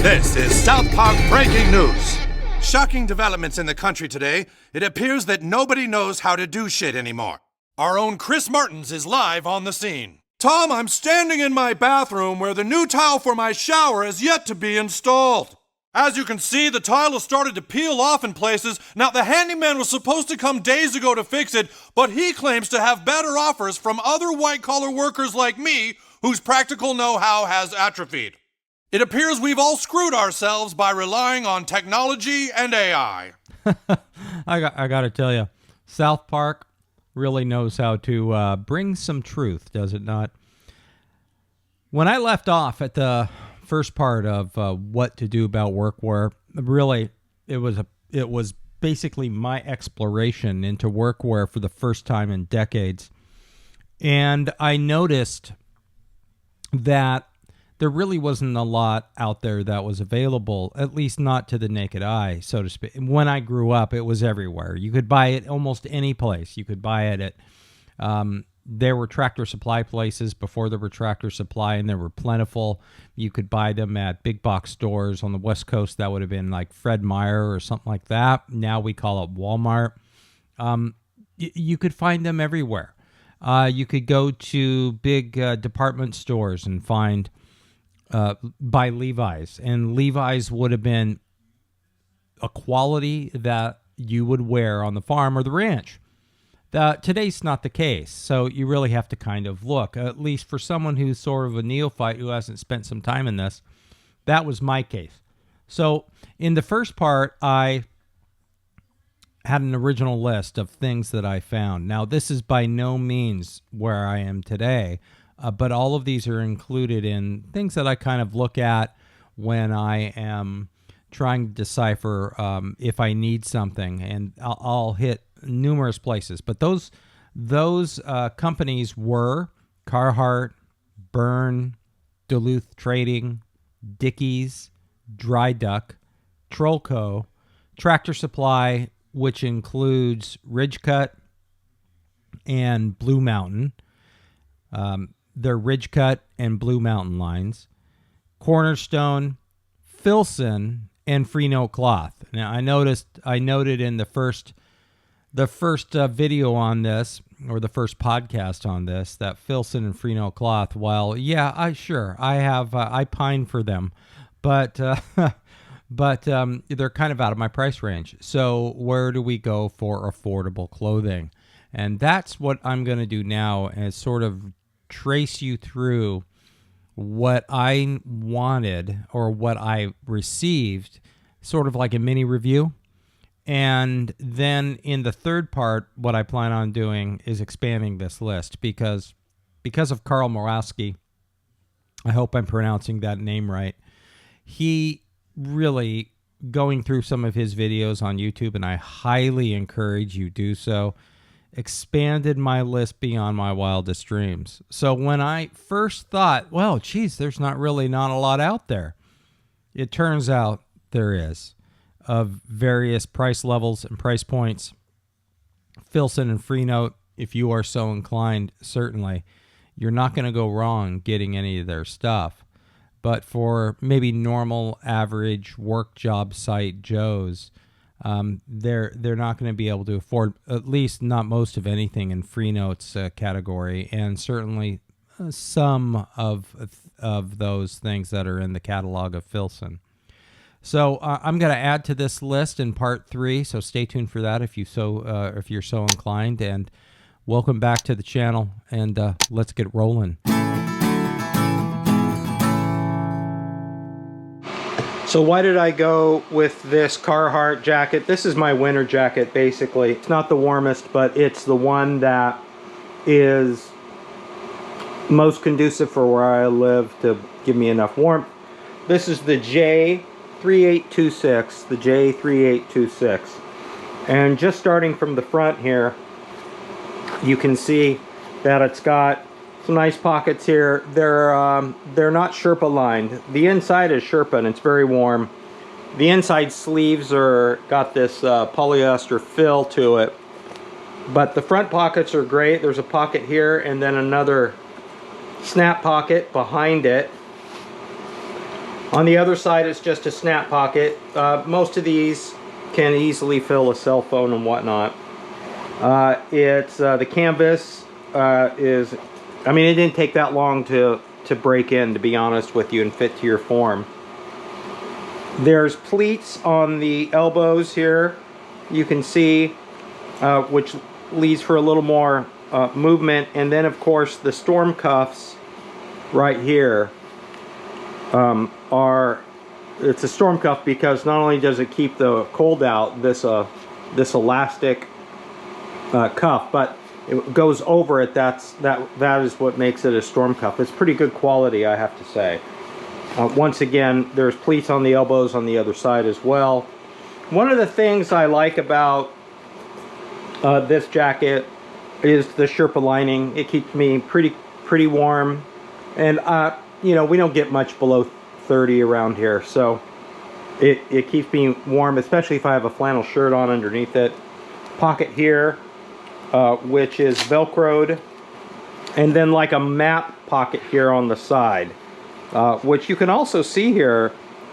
This is South Park Breaking News. Shocking developments in the country today. It appears that nobody knows how to do shit anymore. Our own Chris Martins is live on the scene. Tom, I'm standing in my bathroom where the new tile for my shower has yet to be installed. As you can see, the tile has started to peel off in places. Now, the handyman was supposed to come days ago to fix it, but he claims to have better offers from other white-collar workers like me whose practical know-how has atrophied. It appears we've all screwed ourselves by relying on technology and AI. I got to tell you, South Park really knows how to bring some truth, does it not? When I left off at the first part of what to do about workwear, really, it was basically my exploration into workwear for the first time in decades. And I noticed that there really wasn't a lot out there that was available, at least not to the naked eye, so to speak. When I grew up, it was everywhere. You could buy it almost any place. You could buy it at, there were Tractor Supply places before there were Tractor Supply, and they were plentiful. You could buy them at big box stores on the West Coast. That would have been like Fred Meyer or something like that. Now we call it Walmart. You could find them everywhere. You could go to big department stores and find by Levi's, and Levi's would have been a quality that you would wear on the farm or the ranch. Today's not the case, so you really have to kind of look, at least for someone who's sort of a neophyte who hasn't spent some time in this. That was my case. So in the first part, I had an original list of things that I found. Now, this is by no means where I am today. But all of these are included in things that I kind of look at when I am trying to decipher if I need something, and I'll hit numerous places. But those companies were Carhartt, Berne, Duluth Trading, Dickies, Dry Duck, Trollco, Tractor Supply, which includes Ridgecut and Blue Mountain. Their Ridgecut and Blue Mountain lines, Cornerstone, Filson, and Free Note Cloth. Now, I noted in the first video on this, or the first podcast on this, that Filson and Free Note Cloth, while, yeah, I pine for them, but they're kind of out of my price range. So where do we go for affordable clothing? And that's what I'm going to do now, as sort of trace you through what I wanted or what I received, sort of like a mini review. And then in the third part, what I plan on doing is expanding this list because of Carl Morawski. I hope I'm pronouncing that name right. He really, going through some of his videos on YouTube, and I highly encourage you do so, expanded my list beyond my wildest dreams. So when I first thought, well, geez, there's not a lot out there, it turns out there is, of various price levels and price points. Filson and Free Note, if you are so inclined, certainly, you're not going to go wrong getting any of their stuff. But for maybe normal, average work job site Joes, they're not going to be able to afford, at least not most of anything in Free Note's category, and certainly some of those things that are in the catalog of Filson. So I'm going to add to this list in part 3. So stay tuned for that if you're so inclined. And welcome back to the channel. And let's get rolling. So why did I go with this Carhartt jacket? This is my winter jacket, basically. It's not the warmest, but it's the one that is most conducive for where I live to give me enough warmth. This is the J3826, the J3826. And just starting from the front here, you can see that it's got some nice pockets here. They're not Sherpa lined. The inside is Sherpa and it's very warm. The inside sleeves got this polyester fill to it. But the front pockets are great. There's a pocket here and then another snap pocket behind it On the other side, it's just a snap pocket. Most of these can easily fill a cell phone and whatnot. The canvas is, I mean, it didn't take that long to break in, to be honest with you, and fit to your form. There's pleats on the elbows here, you can see, which leads for a little more movement. And then, of course, the storm cuffs right here it's a storm cuff because not only does it keep the cold out, this elastic cuff, but it goes over it. That is what makes it a storm cuff. It's pretty good quality, I have to say. Once again, there's pleats on the elbows on the other side as well. One of the things I like about this jacket is the Sherpa lining. It keeps me pretty warm, and you know, we don't get much below 30 around here, so it keeps me warm, especially if I have a flannel shirt on underneath it. Pocket here, which is velcroed, and then like a map pocket here on the side, which you can also see here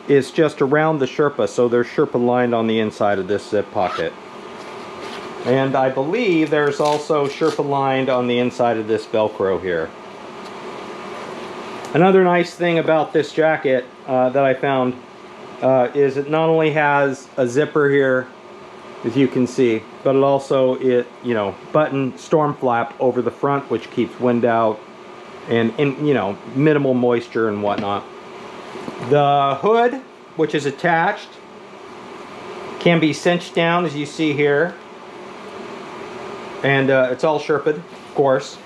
is just around the Sherpa, so there's Sherpa lined on the inside of this zip pocket. And I believe there's also Sherpa lined on the inside of this velcro here. Another nice thing about this jacket that I found is it not only has a zipper here, as you can see, but it also, button storm flap over the front, which keeps wind out and you know, minimal moisture and whatnot. The hood, which is attached, can be cinched down, as you see here, and it's all Sherpa'd, of course.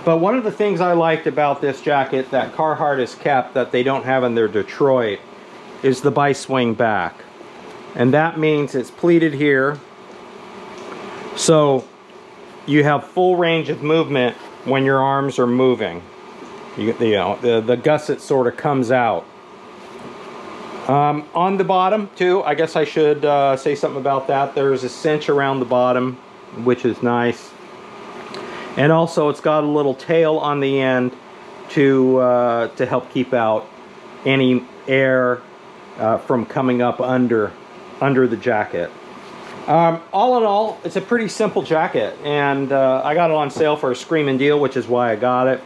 But one of the things I liked about this jacket that Carhartt has kept that they don't have in their Detroit is the bi-swing back. And that means it's pleated here, so you have full range of movement when your arms are moving. The gusset sort of comes out. On the bottom too, I guess I should say something about that. There's a cinch around the bottom, which is nice. And also it's got a little tail on the end to help keep out any air from coming up under the jacket. All in all, it's a pretty simple jacket, and I got it on sale for a screaming deal, which is why I got it.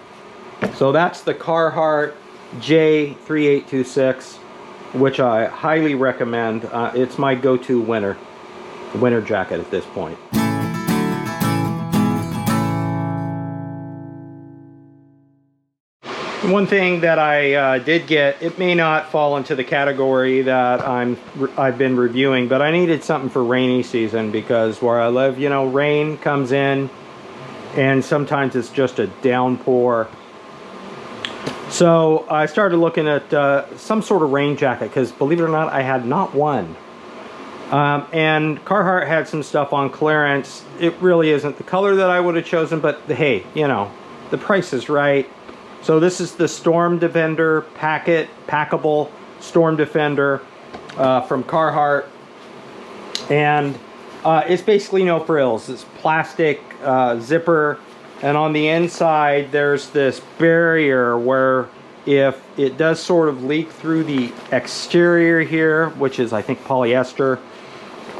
So that's the Carhartt J3826, which I highly recommend. It's my go-to winter jacket at this point. One thing that I did get, it may not fall into the category that I've been reviewing, but I needed something for rainy season because where I live, you know, rain comes in and sometimes it's just a downpour. So I started looking at some sort of rain jacket because, believe it or not, I had not one. And Carhartt had some stuff on clearance. It really isn't the color that I would have chosen, but hey, you know, the price is right. So this is the Storm Defender packable Storm Defender from Carhartt, and it's basically no frills. It's plastic zipper, and on the inside there's this barrier where if it does sort of leak through the exterior here, which is I think polyester,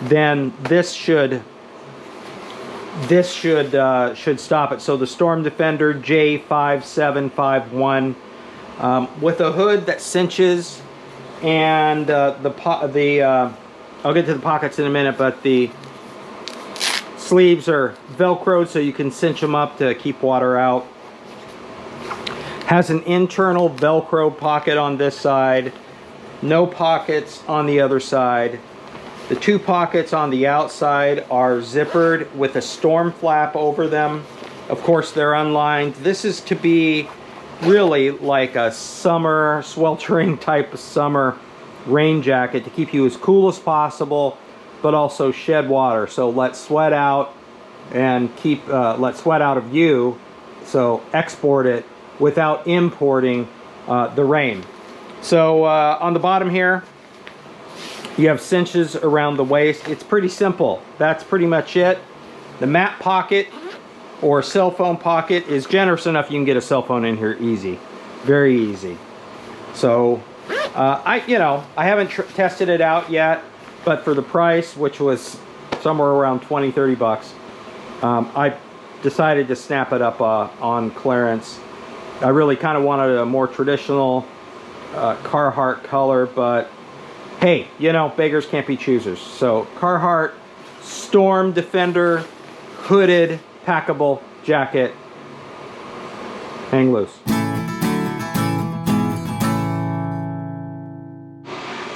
then this should stop it. So the Storm Defender J5751 with a hood that cinches, and I'll get to the pockets in a minute, but the sleeves are velcroed so you can cinch them up to keep water out. Has an internal velcro pocket on this side, no pockets on the other side. The two pockets on the outside are zippered with a storm flap over them. Of course, they're unlined. This is to be really like a summer, sweltering type of summer rain jacket to keep you as cool as possible, but also shed water. So let sweat out and let sweat out of you. So export it without importing the rain. So on the bottom here, you have cinches around the waist. It's pretty simple. That's pretty much it. The map pocket or cell phone pocket is generous enough you can get a cell phone in here easy. Very easy. So I haven't tested it out yet, but for the price, which was somewhere around 20-30 bucks, I decided to snap it up on clearance. I really kind of wanted a more traditional Carhartt color, but hey, beggars can't be choosers. So Carhartt Storm Defender hooded packable jacket. Hang loose.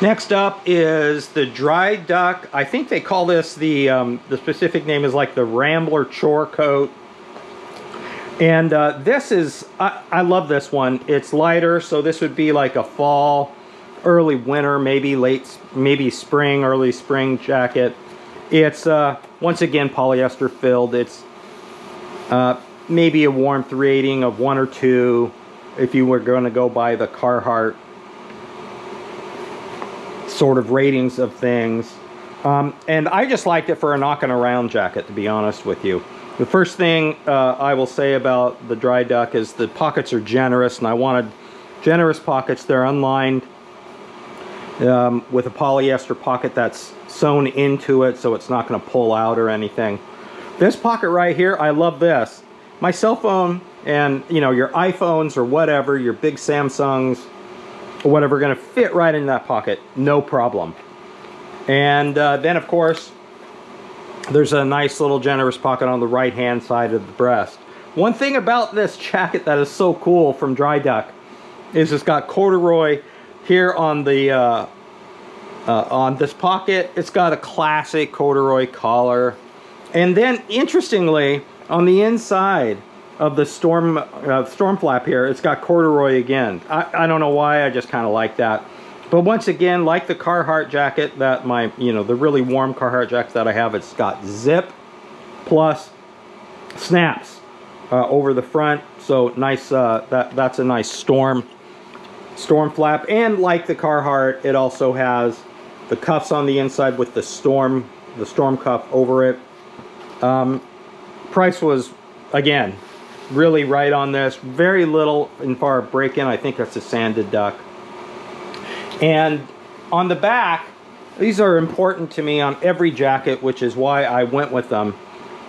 Next up is the dry duck. I think they call this the specific name is like the Rambler Chore coat. And this is, I love this one. It's lighter, so this would be like a fall, early winter, maybe spring, early spring jacket. It's once again polyester filled. It's maybe a warmth rating of 1 or 2 if you were going to go by the Carhartt sort of ratings of things. And I just liked it for a knocking around jacket, to be honest with you. The first thing I will say about the dry duck is the pockets are generous, and I wanted generous pockets. They're unlined with a polyester pocket that's sewn into it, so it's not going to pull out or anything. This pocket right here, I love this. My cell phone and your iPhones or whatever, your big Samsungs or whatever, are going to fit right in that pocket, no problem. And then of course there's a nice little generous pocket on the right hand side of the breast. One thing about this jacket that is so cool from Dry Duck is it's got corduroy here on the on this pocket. It's got a classic corduroy collar, and then interestingly on the inside of the storm flap here, it's got corduroy again. I don't know why, I just kind of like that. But once again, like the Carhartt jacket that the really warm Carhartt jacket that I have, it's got zip plus snaps over the front. So nice, that's a nice storm flap. And like the Carhartt, it also has the cuffs on the inside with the storm cuff over it. Price was, again, really right on this. Very little in far break-in. I think that's a sanded duck. And on the back, these are important to me on every jacket, which is why I went with them.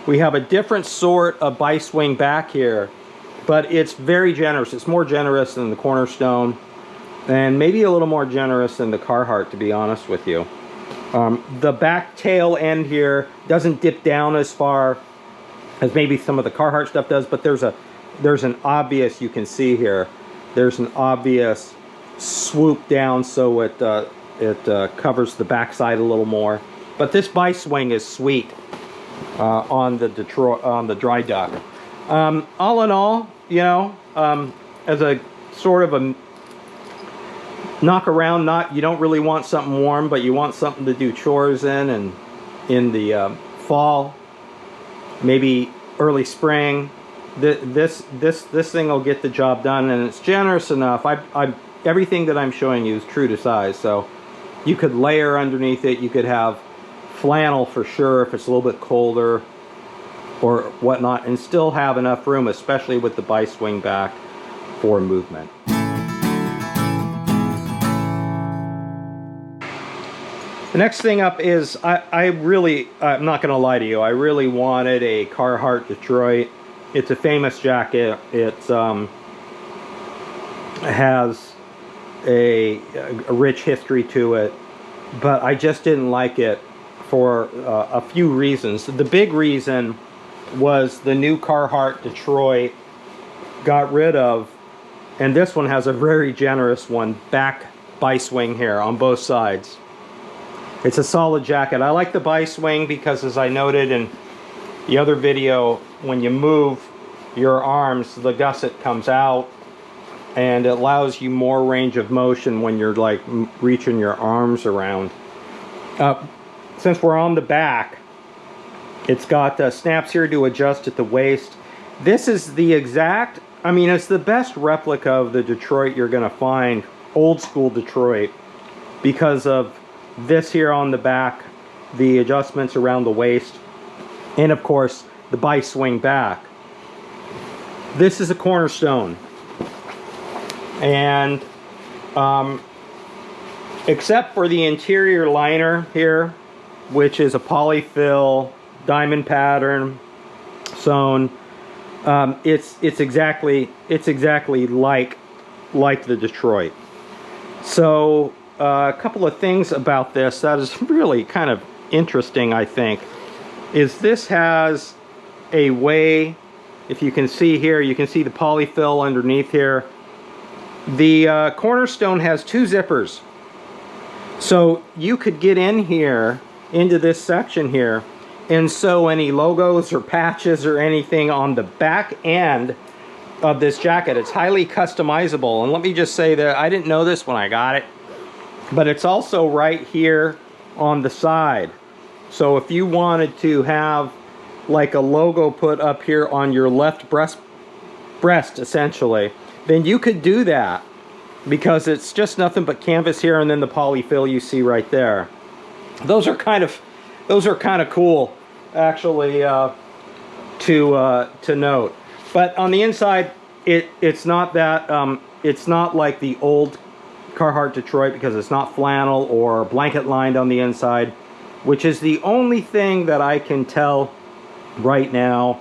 We have a different sort of bi-swing back here, but it's very generous. It's more generous than the Cornerstone, and maybe a little more generous than the Carhartt, to be honest with you. The back tail end here doesn't dip down as far as maybe some of the Carhartt stuff does, but there's an obvious, you can see here, there's an obvious swoop down, so it covers the backside a little more. But this bi-swing is sweet on the Dry Duck. All in all, as a sort of a knock around, you don't really want something warm, but you want something to do chores in, and in the fall, maybe early spring, this thing will get the job done, and it's generous enough. Everything that I'm showing you is true to size, so you could layer underneath it. You could have flannel for sure if it's a little bit colder or whatnot, and still have enough room, especially with the bi-swing back, for movement. The next thing up is, I'm not going to lie to you, I really wanted a Carhartt Detroit. It's a famous jacket. It has a rich history to it, but I just didn't like it for a few reasons. The big reason was the new Carhartt Detroit got rid of, and this one has a very generous one, back bi-swing here on both sides. It's a solid jacket. I like the bi-swing because, as I noted in the other video, when you move your arms, the gusset comes out, and it allows you more range of motion when you're like reaching your arms around. Since we're on the back, it's got snaps here to adjust at the waist. This is the exact, it's the best replica of the Detroit you're going to find, old school Detroit, because of this here on the back, the adjustments around the waist, and of course the bi-swing back. This is a Cornerstone, and except for the interior liner here, which is a polyfill diamond pattern sewn. It's exactly like the Detroit. So a couple of things about this that is really kind of interesting, I think, is this has a way, if you can see here, you can see the polyfill underneath here. The Cornerstone has 2 zippers. So you could get in here, into this section here, and sew any logos or patches or anything on the back end of this jacket. It's highly customizable. And let me just say that I didn't know this when I got it, but it's also right here on the side. So if you wanted to have like a logo put up here on your left breast essentially, then you could do that, because it's just nothing but canvas here and then the polyfill you see right there. Those are kind of cool, actually, to note. But on the inside, it's not that it's not like the old Carhartt Detroit, because it's not flannel or blanket lined on the inside, which is the only thing that I can tell right now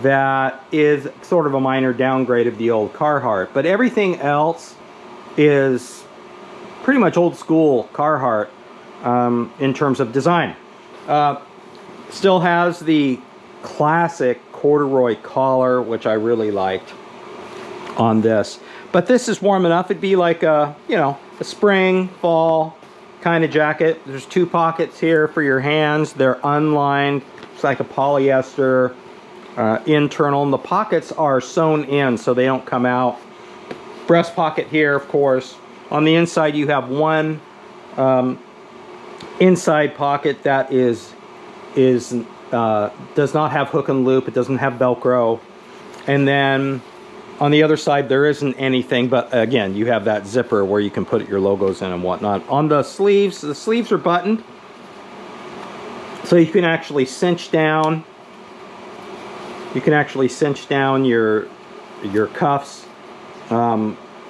that is sort of a minor downgrade of the old Carhartt. But everything else is pretty much old school Carhartt in terms of design. Still has the classic corduroy collar, which I really liked on this. But this is warm enough. It'd be like a, you know, a spring, fall kind of jacket. There's 2 pockets here for your hands. They're unlined. It's like a polyester internal, and the pockets are sewn in so they don't come out. Breast pocket here, of course. On the inside you have one inside pocket that does not have hook and loop. It doesn't have Velcro. And then on the other side there isn't anything, but again you have that zipper where you can put your logos in and whatnot. On the sleeves are buttoned, so you can actually cinch down. You can actually cinch down your cuffs,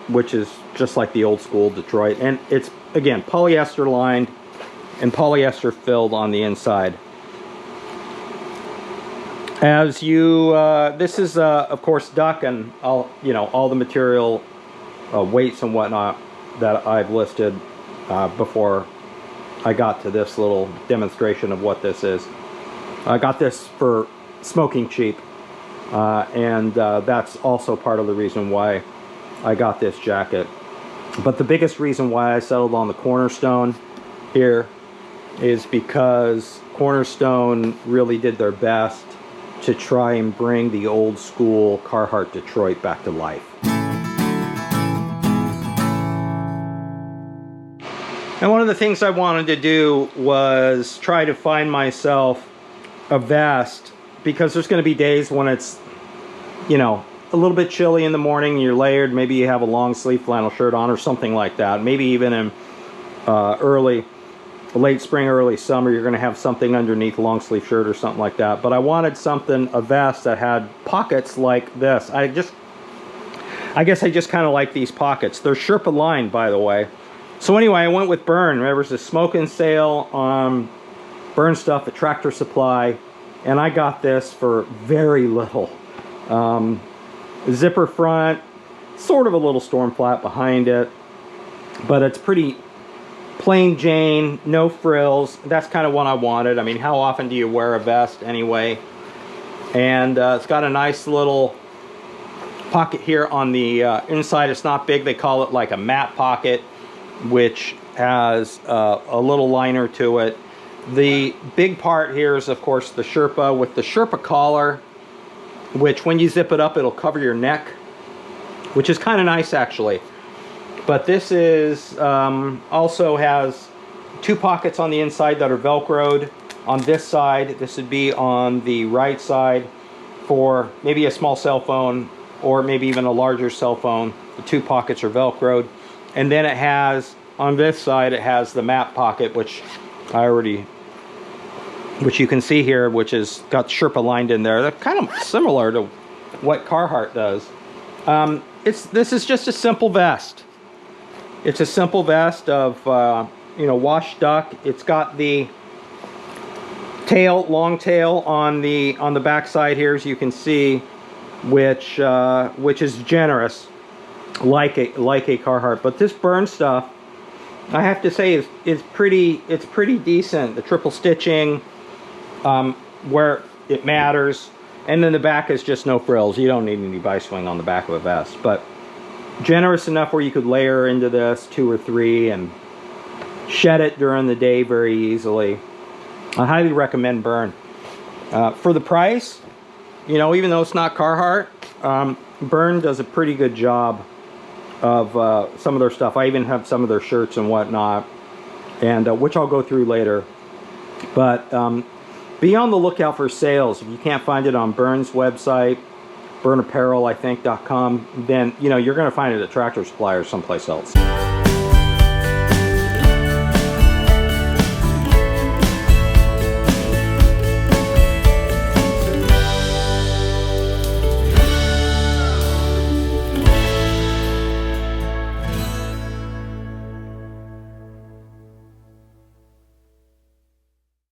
which is just like the old school Detroit. And it's, again, polyester lined and polyester filled on the inside. As you, this is of course duck and all, you know, all the material weights and whatnot that I've listed before I got to this little demonstration of what this is. I got this for smoking cheap, and that's also part of the reason why I got this jacket. But the biggest reason why I settled on the Cornerstone here is because Cornerstone really did their best to try and bring the old school Carhartt Detroit back to life. And one of the things I wanted to do was try to find myself a vest, because there's going to be days when it's, you know, a little bit chilly in the morning, you're layered, maybe you have a long sleeve flannel shirt on or something like that. Maybe even in late spring, early summer, you're going to have something underneath a long sleeve shirt or something like that. But I wanted something, a vest that had pockets like this. I guess I just kind of like these pockets. They're Sherpa lined, by the way. So anyway, I went with Berne. Remember, it's a smoking sale on Berne stuff at Tractor Supply, and I got this for very little. Zipper front, sort of a little storm flat behind it, but it's pretty plain Jane, no frills. That's kind of what I wanted. I mean, how often do you wear a vest anyway? And it's got a nice little pocket here on the inside. It's not big. They call it like a mat pocket, which has a little liner to it. The big part here is, of course, the Sherpa with the Sherpa collar, which when you zip it up, it'll cover your neck, which is kind of nice, actually. But this is also has 2 pockets on the inside that are Velcroed. On this side, this would be on the right side for maybe a small cell phone or maybe even a larger cell phone. The 2 pockets are Velcroed. And then it has, on this side, it has the map pocket, which you can see here, which has got Sherpa lined in there. They're kind of similar to what Carhartt does. This is just a simple vest. It's a simple vest of you know, wash duck. It's got the tail, long tail on the back side here, as you can see, which is generous, like a Carhartt. But this Berne stuff, I have to say, is pretty decent. The triple stitching, where it matters, and then the back is just no frills. You don't need any bi-swing on the back of a vest, but generous enough where you could layer into this 2 or 3 and shed it during the day very easily. I highly recommend Berne. For the price, you know, even though it's not Carhartt, Berne does a pretty good job of some of their stuff. I even have some of their shirts and whatnot, and which I'll go through later. But be on the lookout for sales. If you can't find it on Berne's website, BerneApparel, I think, .com, then, you know, you're going to find it at Tractor Supply or someplace else.